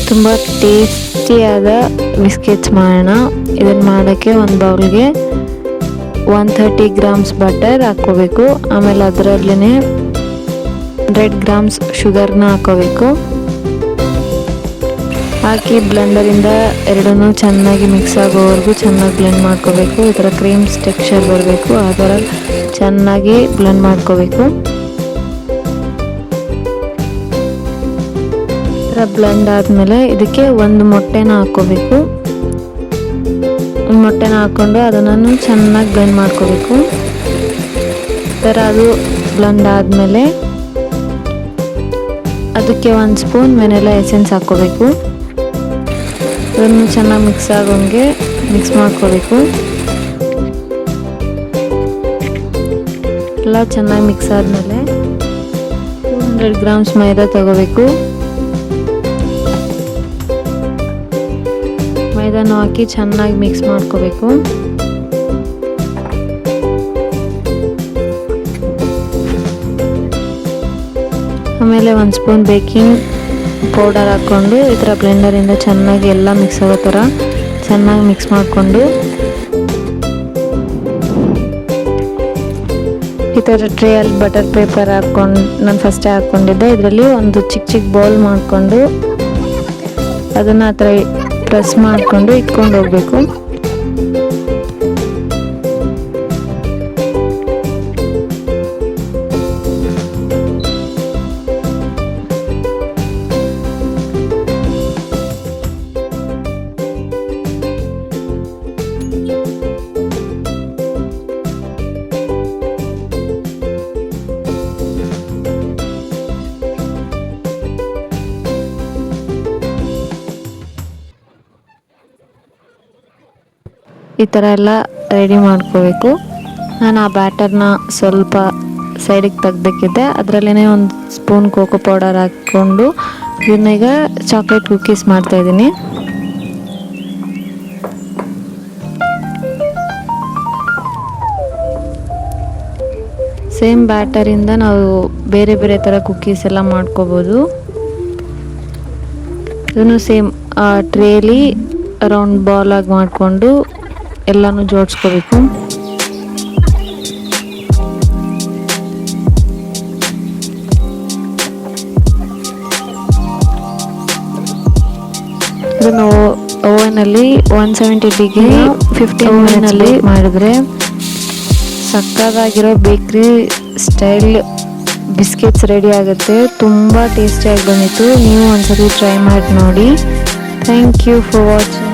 ತುಂಬ ಟೇಸ್ಟಿಯಾದ ಬಿಸ್ಕೆಟ್ಸ್ ಮಾಡೋಣ. ಇದನ್ನು ಮಾಡೋಕ್ಕೆ ಒಂದು ಬೌಲ್ಗೆ 130 ಗ್ರಾಮ್ಸ್ ಬಟರ್ ಹಾಕ್ಕೋಬೇಕು. ಆಮೇಲೆ ಅದರಲ್ಲೇ 100 ಗ್ರಾಮ್ಸ್ ಶುಗರ್ನ ಹಾಕ್ಕೋಬೇಕು. ಹಾಕಿ ಬ್ಲೆಂಡರಿಂದ ಎರಡನ್ನೂ ಚೆನ್ನಾಗಿ ಮಿಕ್ಸ್ ಆಗೋವರೆಗೂ ಚೆನ್ನಾಗಿ ಬ್ಲೆಂಡ್ ಮಾಡ್ಕೋಬೇಕು. ಈ ಥರ ಕ್ರೀಮ್ಸ್ ಟೆಕ್ಸ್ಚರ್ ಬರಬೇಕು, ಆ ಥರ ಚೆನ್ನಾಗಿ ಬ್ಲೆಂಡ್ ಮಾಡ್ಕೋಬೇಕು. ಈ ಥರ ಬ್ಲೆಂಡ್ ಆದಮೇಲೆ ಇದಕ್ಕೆ ಒಂದು ಮೊಟ್ಟೆನ ಹಾಕ್ಕೋಬೇಕು. ಮೊಟ್ಟೆನ ಹಾಕ್ಕೊಂಡು ಅದನ್ನು ಚೆನ್ನಾಗಿ ಬ್ಲೆಂಡ್ ಮಾಡ್ಕೋಬೇಕು. ಈ ಥರ ಅದು ಬ್ಲೆಂಡ್ ಆದಮೇಲೆ ಅದಕ್ಕೆ 1 ಸ್ಪೂನ್ ವೆನಿಲಾ ಎಸೆನ್ಸ್ ಹಾಕ್ಕೋಬೇಕು. ಅದನ್ನು ಚೆನ್ನಾಗಿ ಮಿಕ್ಸ್ ಆಗೋಂಗೆ ಮಿಕ್ಸ್ ಮಾಡ್ಕೋಬೇಕು. ಎಲ್ಲ ಚೆನ್ನಾಗಿ ಮಿಕ್ಸ್ ಆದಮೇಲೆ 200 ಗ್ರಾಮ್ಸ್ ಮೈದಾ ತಗೋಬೇಕು. ಮೈದಾನ ಹಾಕಿ ಚೆನ್ನಾಗಿ ಮಿಕ್ಸ್ ಮಾಡ್ಕೋಬೇಕು. ಆಮೇಲೆ 1 ಸ್ಪೂನ್ ಬೇಕಿಂಗ್ ಪೌಡರ್ ಹಾಕ್ಕೊಂಡು ಈ ಥರ ಬ್ಲೆಂಡರಿಂದ ಚೆನ್ನಾಗಿ ಎಲ್ಲ ಮಿಕ್ಸ್ ಆಗೋ ಥರ ಚೆನ್ನಾಗಿ ಮಿಕ್ಸ್ ಮಾಡಿಕೊಂಡು ಈ ಥರ ಟ್ರೇಯಲ್ಲಿ ಬಟರ್ ಪೇಪರ್ ಹಾಕ್ಕೊಂಡು ನಾನು ಫಸ್ಟೇ ಹಾಕ್ಕೊಂಡಿದ್ದೆ. ಇದರಲ್ಲಿ ಒಂದು ಚಿಕ್ಕ ಬೌಲ್ ಮಾಡಿಕೊಂಡು ಅದನ್ನು ಆ ಥರ ಪ್ರೆಸ್ ಮಾಡಿಕೊಂಡು ಇಟ್ಕೊಂಡು ಹೋಗಬೇಕು. ಈ ಥರ ಎಲ್ಲ ರೆಡಿ ಮಾಡ್ಕೋಬೇಕು. ನಾನು ಆ ಬ್ಯಾಟರ್ನ ಸ್ವಲ್ಪ ಸೈಡಿಗೆ ತೆಗ್ದಕ್ಕಿದ್ದೆ. ಅದರಲ್ಲೇ 1 ಸ್ಪೂನ್ ಕೋಕೋ ಪೌಡರ್ ಹಾಕ್ಕೊಂಡು ಇದನ್ನೀಗ ಚಾಕ್ಲೇಟ್ ಕುಕ್ಕೀಸ್ ಮಾಡ್ತಾಯಿದ್ದೀನಿ. ಸೇಮ್ ಬ್ಯಾಟರಿಂದ ನಾವು ಬೇರೆ ಬೇರೆ ಥರ ಕುಕ್ಕೀಸ್ ಎಲ್ಲ ಮಾಡ್ಕೋಬೋದು. ಇದನ್ನು ಸೇಮ್ ಟ್ರೇಲಿ ರೌಂಡ್ ಬಾಲ್ ಆಗಿ ಮಾಡಿಕೊಂಡು ಎಲ್ಲನೂ ಜೋಡಿಸ್ಕೋಬೇಕು. ಇದನ್ನು ಓವನಲ್ಲಿ 170 ಡಿಗ್ರಿ 15 ಮಿನಿಟ್ನಲ್ಲಿ ಮಾಡಿದ್ರೆ ಸಕ್ಕತ್ತಾಗಿರೋ ಬೇಕ್ರಿ ಸ್ಟೈಲ್ ಬಿಸ್ಕೆಟ್ಸ್ ರೆಡಿ ಆಗುತ್ತೆ. ತುಂಬ ಟೇಸ್ಟಿಯಾಗಿ ಬಂದಿತ್ತು. ನೀವು ಒಂದ್ಸರಿ ಟ್ರೈ ಮಾಡಿ ನೋಡಿ. Thank you for watching.